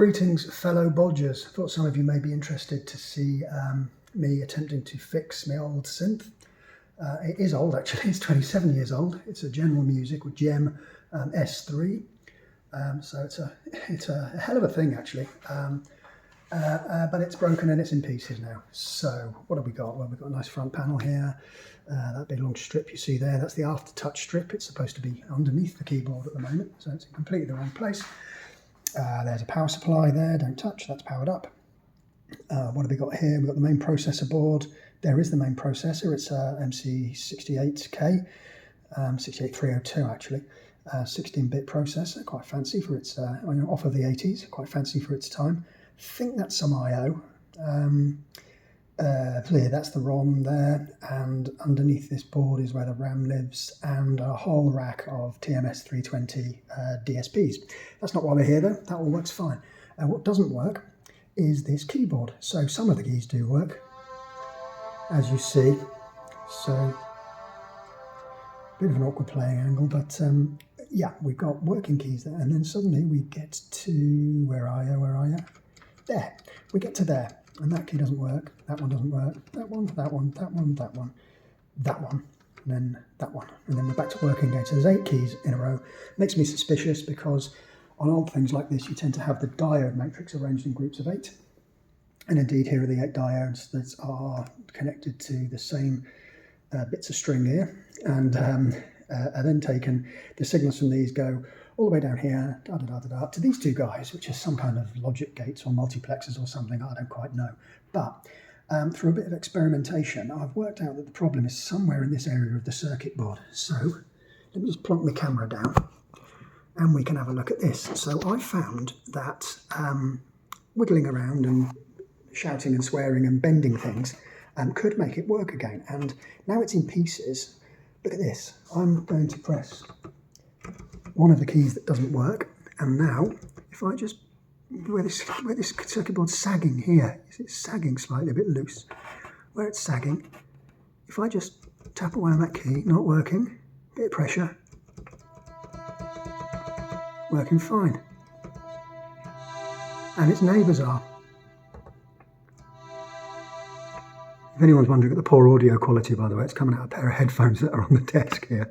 Greetings, fellow bodgers. Thought some of you may be interested to see me attempting to fix my old synth. It is old actually, it's 27 years old. It's a General Music with Gem S3. So it's a hell of a thing actually. But it's broken and it's in pieces now. So what have we got? Well, we've got a nice front panel here. That big long strip you see there, that's the aftertouch strip. It's supposed to be underneath the keyboard at the moment, so it's in completely the wrong place. There's a power supply there, don't touch, that's powered up. What have we got here? We've got the main processor board. There is the main processor, it's MC68K, 68302 actually. 16-bit processor, quite fancy for its, off of the 80s, quite fancy for its time. I think that's some I/O. That's the ROM there, and underneath this board is where the RAM lives, and a whole rack of TMS320 DSPs. That's not why we're here though, that all works fine. And what doesn't work is this keyboard. So some of the keys do work, as you see. So, bit of an awkward playing angle, but yeah, we've got working keys there, and then suddenly we get to, where are you? There, we get to there. And that key doesn't work, that one doesn't work, that one, that one, that one, that one, that one, and then that one. And then we're back to working again. So there's 8 keys in a row. Makes me suspicious because on old things like this, you tend to have the diode matrix arranged in groups of 8. And indeed, here are the 8 diodes that are connected to the same bits of string here. And are then taken, the signals from these go all the way down here, to these 2 guys, which is some kind of logic gates or multiplexers or something, I don't quite know. But through a bit of experimentation, I've worked out that the problem is somewhere in this area of the circuit board. So let me just plonk my camera down and we can have a look at this. So I found that wiggling around and shouting and swearing and bending things could make it work again. And now it's in pieces. Look at this. I'm going to press one of the keys that doesn't work, and now if I just, where this circuit board's sagging here, it's sagging slightly, a bit loose, where it's sagging, if I just tap away on that key, not working, bit of pressure, working fine, and its neighbours are. If anyone's wondering at the poor audio quality, by the way, it's coming out of a pair of headphones that are on the desk here.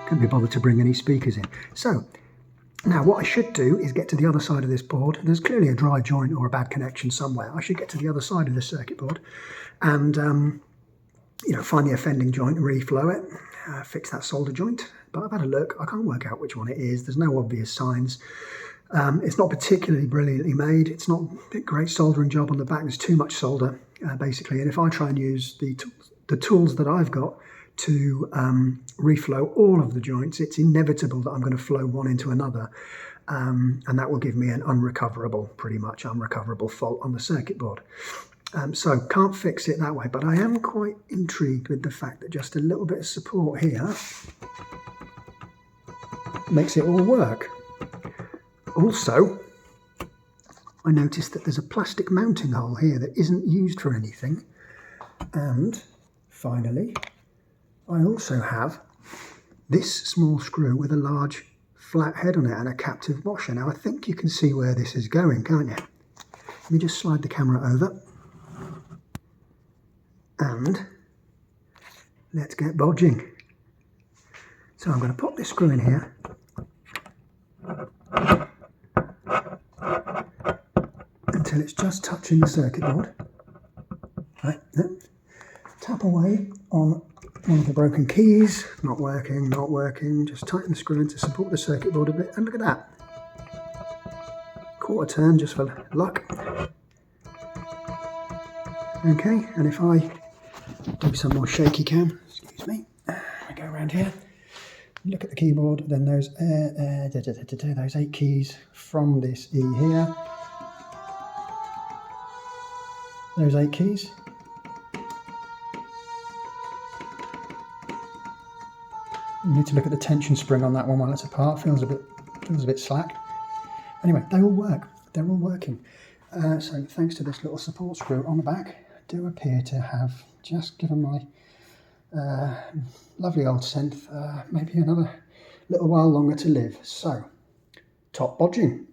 Couldn't be bothered to bring any speakers in. So, now what I should do is get to the other side of this board. There's clearly a dry joint or a bad connection somewhere. I should get to the other side of the circuit board and, find the offending joint, reflow it, fix that solder joint. But I've had a look, I can't work out which one it is. There's no obvious signs. It's not particularly brilliantly made. It's not a great soldering job on the back. There's too much solder, basically. And if I try and use the tools that I've got to reflow all of the joints, it's inevitable that I'm going to flow one into another. And that will give me an pretty much unrecoverable fault on the circuit board. So can't fix it that way. But I am quite intrigued with the fact that just a little bit of support here makes it all work. Also, I noticed that there's a plastic mounting hole here that isn't used for anything. And finally, I also have this small screw with a large flat head on it and a captive washer. Now I think you can see where this is going, can't you? Let me just slide the camera over. And let's get bodging. So I'm going to pop this screw in here. Until it's just touching the circuit board. Right, then tap away on one of the broken keys. Not working. Just tighten the screw in to support the circuit board a bit, and look at that. Quarter turn just for luck. Okay, and if I do some more shaky cam, excuse me, I go around here. Look at the keyboard, then those 8 keys from this E here. Those 8 keys. You need to look at the tension spring on that one while it's apart. Feels a bit slack. Anyway, they all work. They're all working. So thanks to this little support screw on the back, I do appear to have just given my lovely old synth maybe another little while longer to live. So, top bodging.